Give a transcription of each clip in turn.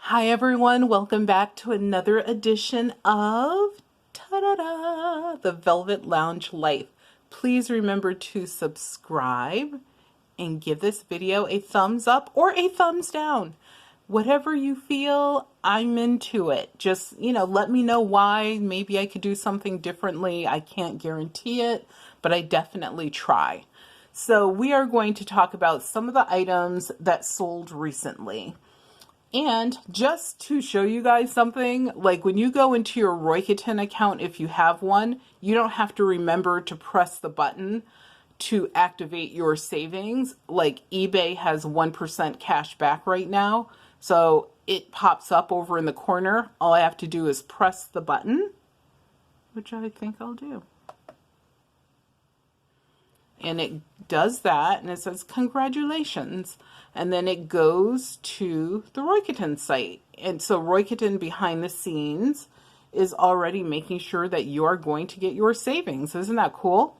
Hi everyone, welcome back to another edition of ta-da-da, the Velvet Lounge Life. Please remember to subscribe and give this video a thumbs up or a thumbs down. Whatever you feel, I'm into it. Just, let me know why. Maybe I could do something differently. I can't guarantee it, but I definitely try. So we are going to talk about some of the items that sold recently. And just to show you guys something, like when you go into your RAKUTEN account, if you have one, you don't have to remember to press the button to activate your savings. Like eBay has 1% cash back right now. So it pops up over in the corner. All I have to do is press the button, which I think I'll do. And it does that, and it says, congratulations. And then it goes to the RAKUTEN site. And so RAKUTEN behind the scenes is already making sure that you are going to get your savings. Isn't that cool?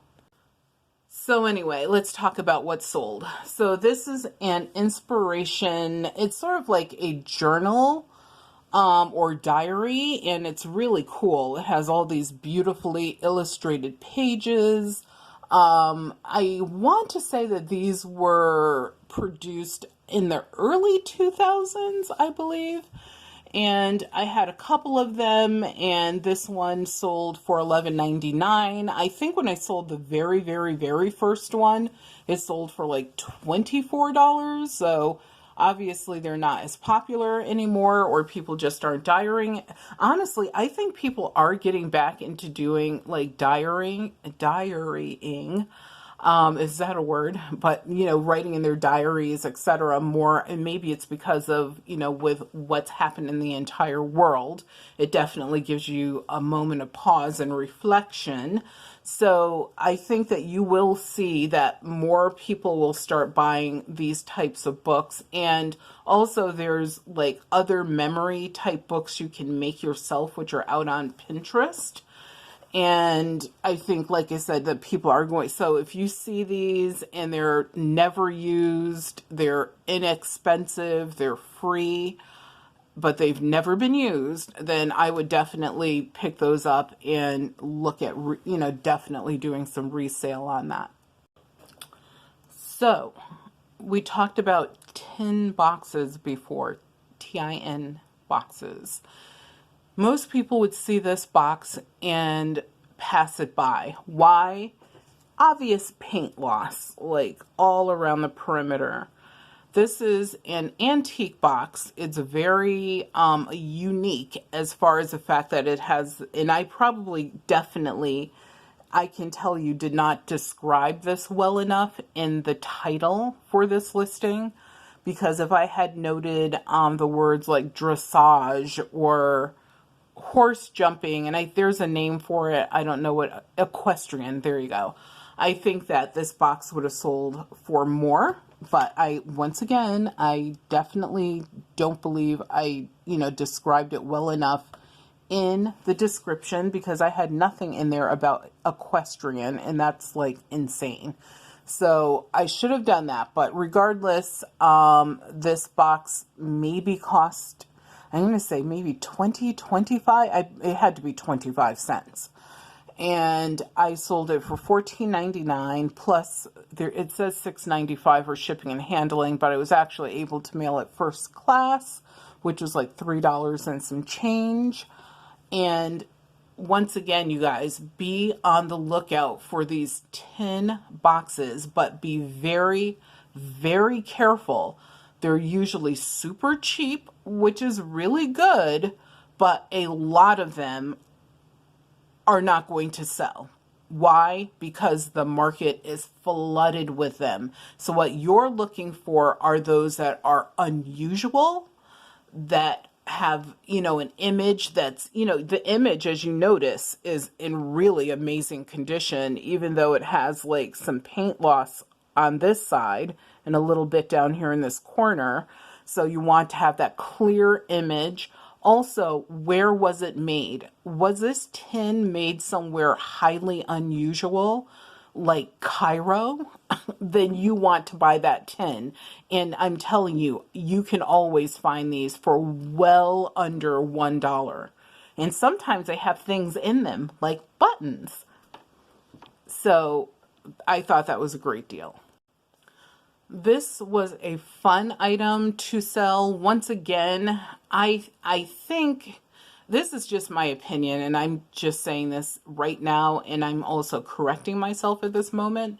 So anyway, let's talk about what sold. So this is an inspiration. It's sort of like a journal or diary, and it's really cool. It has all these beautifully illustrated pages. I want to say that these were produced in the early 2000s, I believe. And I had a couple of them, and this one sold for $11.99. I think when I sold the very first one, it sold for like $24. So obviously they're not as popular anymore, or people just aren't diarying. Honestly, I think people are getting back into doing like diarying. Is that a word? But, writing in their diaries, etc. more, and maybe it's because of, with what's happened in the entire world, it definitely gives you a moment of pause and reflection. So I think that you will see that more people will start buying these types of books. And also there's like other memory type books you can make yourself, which are out on Pinterest. And I think, like I said, that people are going, so if you see these and they're never used, they're inexpensive, they're free, but they've never been used, then I would definitely pick those up and look at, definitely doing some resale on that. So we talked about tin boxes before, TIN boxes. Most people would see this box and pass it by. Why? Obvious paint loss, like all around the perimeter. This is an antique box. It's very unique as far as the fact that it has, and I probably definitely, I can tell you, did not describe this well enough in the title for this listing. Because if I had noted the words like dressage or horse jumping, and there's a name for it, I don't know what, equestrian, there you go. I think that this box would have sold for more, but once again, I definitely don't believe I, described it well enough in the description, because I had nothing in there about equestrian, and that's like insane. So I should have done that, but regardless, this box maybe cost, I'm going to say maybe 25. It had to be 25 cents. And I sold it for $14.99 plus it says $6.95 for shipping and handling, but I was actually able to mail it first class, which was like $3 and some change. And once again, you guys, be on the lookout for these tin boxes, but be very, very careful. They're usually super cheap, which is really good, but a lot of them are not going to sell. Why? Because the market is flooded with them. So what you're looking for are those that are unusual, that have, an image that's, the image, as you notice, is in really amazing condition, even though it has like some paint loss on this side and a little bit down here in this corner. So you want to have that clear image. Also, where was it made? Was this tin made somewhere highly unusual? like Cairo, then you want to buy that tin. And I'm telling you, you can always find these for well under $1. And sometimes they have things in them like buttons. So I thought that was a great deal. This was a fun item to sell. Once again, I think this is just my opinion, and I'm just saying this right now, and I'm also correcting myself at this moment,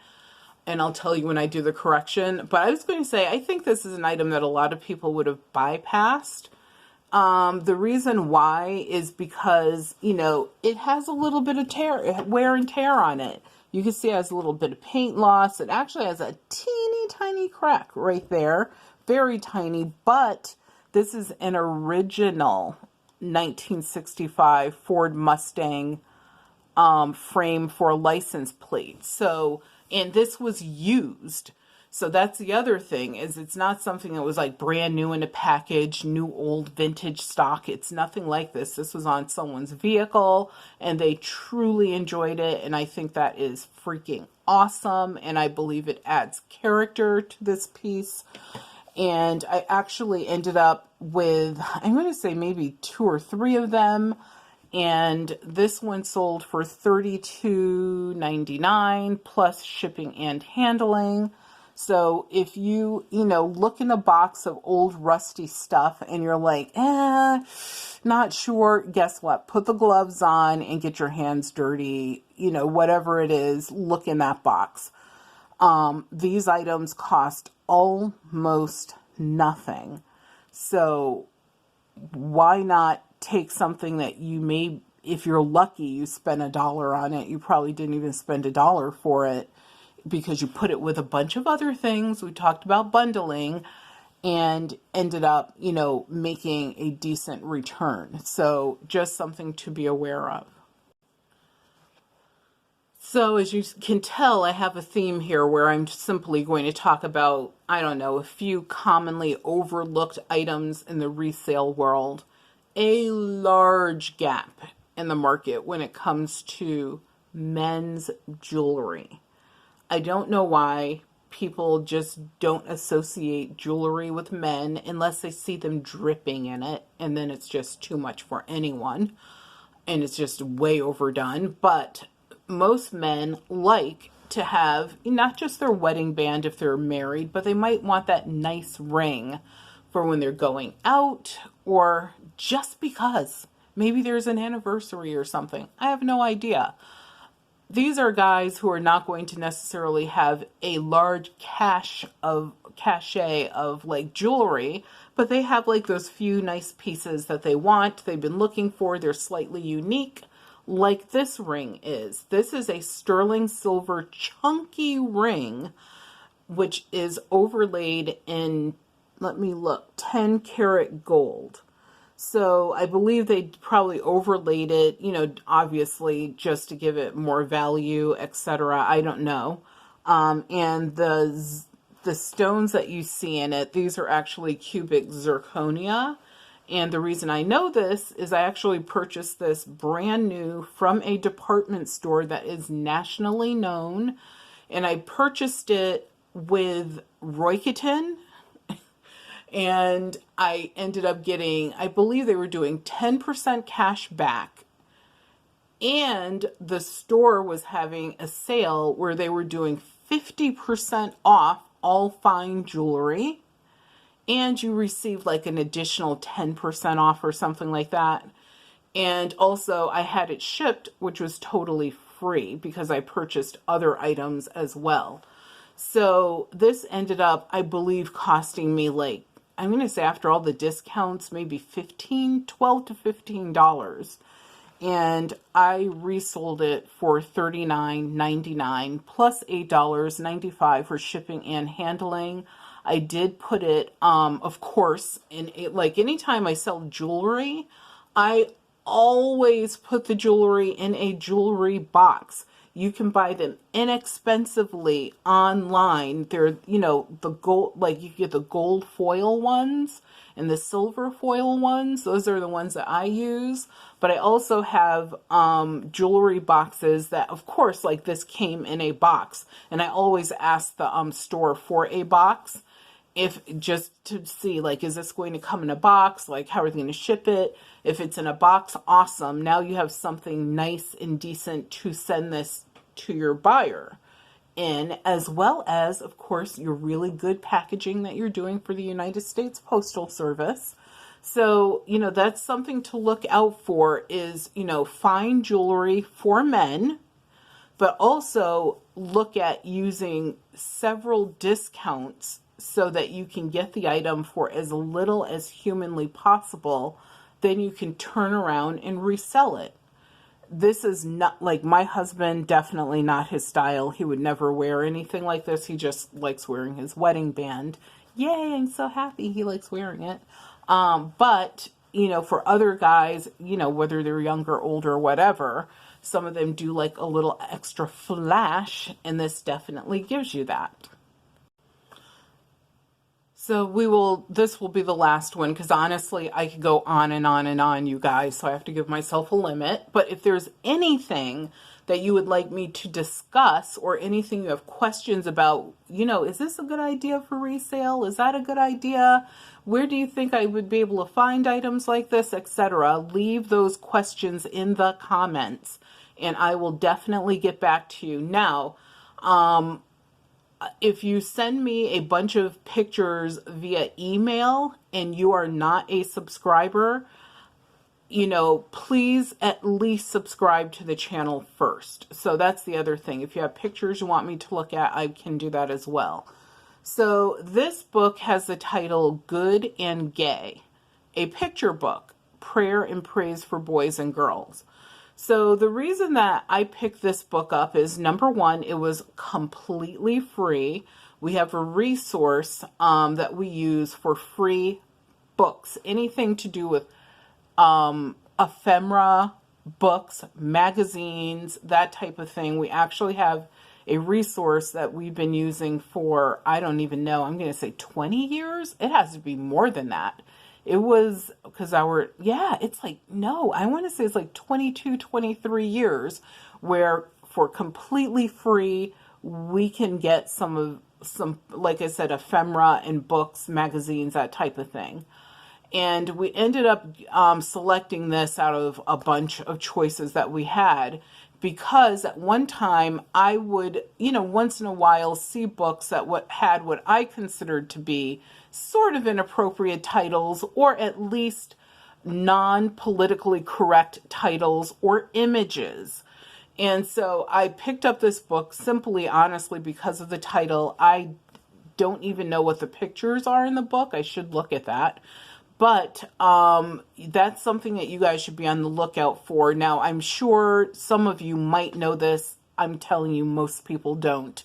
and I'll tell you when I do the correction. But I was going to say, I think this is an item that a lot of people would have bypassed. The reason why is because, you know, it has a little bit of wear and tear on it. You can see it has a little bit of paint loss. It actually has a teeny tiny crack right there. Very tiny, but this is an original 1965 Ford Mustang frame for a license plate. So, and this was used. So that's the other thing, is it's not something that was like brand new in a package, new old vintage stock. It's nothing like this. This was on someone's vehicle and they truly enjoyed it. And I think that is freaking awesome. And I believe it adds character to this piece. And I actually ended up with, I'm going to say maybe 2 or 3 of them. And this one sold for $32.99 plus shipping and handling. So if you look in a box of old rusty stuff and you're like, not sure, guess what? Put the gloves on and get your hands dirty, whatever it is, look in that box. These items cost almost nothing. So why not take something that you may, if you're lucky, you spend $1 on it. You probably didn't even spend $1 for it, because you put it with a bunch of other things. We talked about bundling and ended up, making a decent return. So just something to be aware of. So as you can tell, I have a theme here where I'm simply going to talk about, a few commonly overlooked items in the resale world. A large gap in the market when it comes to men's jewelry. I don't know why people just don't associate jewelry with men unless they see them dripping in it, and then it's just too much for anyone, and it's just way overdone. But most men like to have not just their wedding band if they're married, but they might want that nice ring for when they're going out, or just because maybe there's an anniversary or something. I have no idea. These are guys who are not going to necessarily have a large cachet of like jewelry, but they have like those few nice pieces that they want, they've been looking for, they're slightly unique, like this ring is. This is a sterling silver chunky ring, which is overlaid in, 10 karat gold. So I believe they probably overlaid it, obviously just to give it more value, etc. I don't know. And the stones that you see in it, these are actually cubic zirconia. And the reason I know this is I actually purchased this brand new from a department store that is nationally known. And I purchased it with RAKUTEN. And I ended up getting, I believe they were doing 10% cash back. And the store was having a sale where they were doing 50% off all fine jewelry. And you received like an additional 10% off or something like that. And also I had it shipped, which was totally free because I purchased other items as well. So this ended up, I believe, costing me like, I'm going to say after all the discounts, maybe $12 to $15. And I resold it for $39.99 plus $8.95 for shipping and handling. I did put it, of course, in it, like anytime I sell jewelry, I always put the jewelry in a jewelry box. You can buy them inexpensively online. They're, the gold, like you get the gold foil ones and the silver foil ones. Those are the ones that I use. But I also have jewelry boxes that, of course, like this came in a box. And I always ask the store for a box, if just to see, like, is this going to come in a box? Like, how are they going to ship it? If it's in a box, awesome. Now you have something nice and decent to send this to your buyer in, as well as, of course, your really good packaging that you're doing for the United States Postal Service. So, that's something to look out for is, fine jewelry for men, but also look at using several discounts so that you can get the item for as little as humanly possible. Then you can turn around and resell it. This is not, like, my husband, definitely not his style. He would never wear anything like this. He just likes wearing his wedding band. Yay, I'm so happy he likes wearing it. But, for other guys, whether they're younger, older, whatever, some of them do like a little extra flash, and this definitely gives you that. So this will be the last one, because honestly, I could go on and on and on, you guys, so I have to give myself a limit. But if there's anything that you would like me to discuss, or anything you have questions about, is this a good idea for resale? Is that a good idea? Where do you think I would be able to find items like this, etc.? Leave those questions in the comments, and I will definitely get back to you. Now, if you send me a bunch of pictures via email and you are not a subscriber, please at least subscribe to the channel first. So that's the other thing. If you have pictures you want me to look at, I can do that as well. So this book has the title Good and Gay, a picture book, prayer and praise for boys and girls. So the reason that I picked this book up is, number one, it was completely free. We have a resource that we use for free books, anything to do with ephemera, books, magazines, that type of thing. We actually have a resource that we've been using for, I don't even know, I'm going to say 20 years. It has to be more than that. It was because I want to say it's like 22, 23 years where for completely free, we can get some, like I said, ephemera and books, magazines, that type of thing. And we ended up selecting this out of a bunch of choices that we had, because at one time I would, once in a while see books that had what I considered to be sort of inappropriate titles, or at least non-politically correct titles or images. And so I picked up this book simply, honestly, because of the title. I don't even know what the pictures are in the book. I should look at that. But that's something that you guys should be on the lookout for. Now, I'm sure some of you might know this. I'm telling you, most people don't.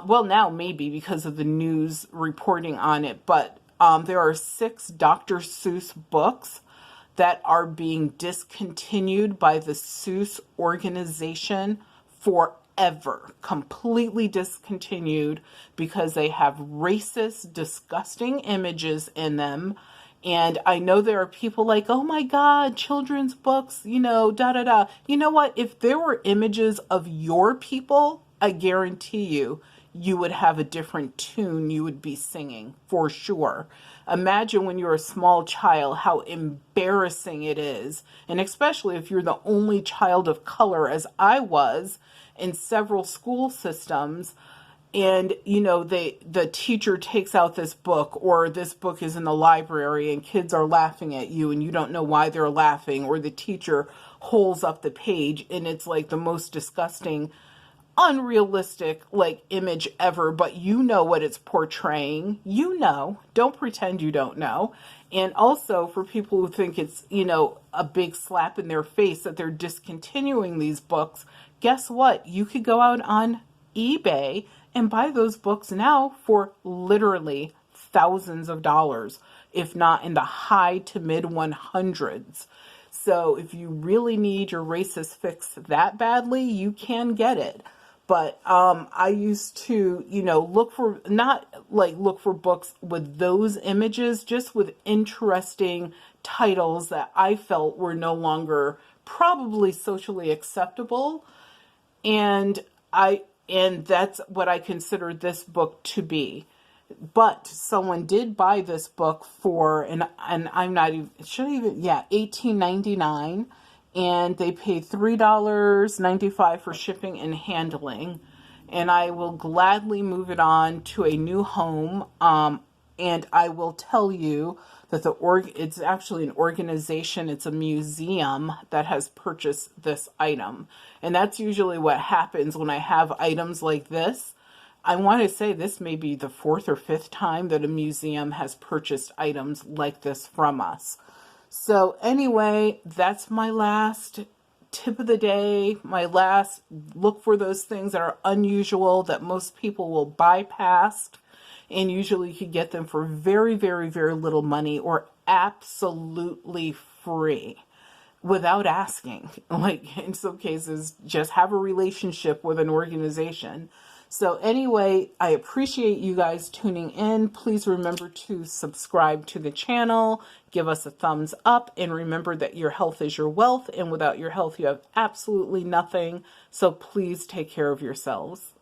Well, now maybe because of the news reporting on it. But there are 6 Dr. Seuss books that are being discontinued by the Seuss organization forever. Completely discontinued because they have racist, disgusting images in them. And I know there are people like, oh my God, children's books, da-da-da. You know what? If there were images of your people, I guarantee you would have a different tune you would be singing, for sure. Imagine when you're a small child, how embarrassing it is. And especially if you're the only child of color, as I was, in several school systems. And, the teacher takes out this book, or this book is in the library and kids are laughing at you and you don't know why they're laughing, or the teacher holds up the page and it's like the most disgusting, unrealistic, image ever, but what it's portraying. Don't pretend you don't know. And also for people who think it's, a big slap in their face that they're discontinuing these books, guess what? You could go out on eBay and buy those books now for literally thousands of dollars, if not in the high to mid 100s. So if you really need your races fixed that badly, you can get it. But I used to, look for, not like look for books with those images, just with interesting titles that I felt were no longer probably socially acceptable. And that's what I considered this book to be. But someone did buy this book for, and I'm not even, $18.99, and they paid $3.95 for shipping and handling. And I will gladly move it on to a new home. And I will tell you that it's actually an organization, it's a museum that has purchased this item. And that's usually what happens when I have items like this. I want to say this may be the 4th or 5th time that a museum has purchased items like this from us. So anyway, that's my last tip of the day. My last look for those things that are unusual that most people will bypass. And usually you can get them for very, very, very little money or absolutely free without asking. Like in some cases, just have a relationship with an organization. So anyway, I appreciate you guys tuning in. Please remember to subscribe to the channel, give us a thumbs up, and remember that your health is your wealth, and without your health, you have absolutely nothing. So please take care of yourselves.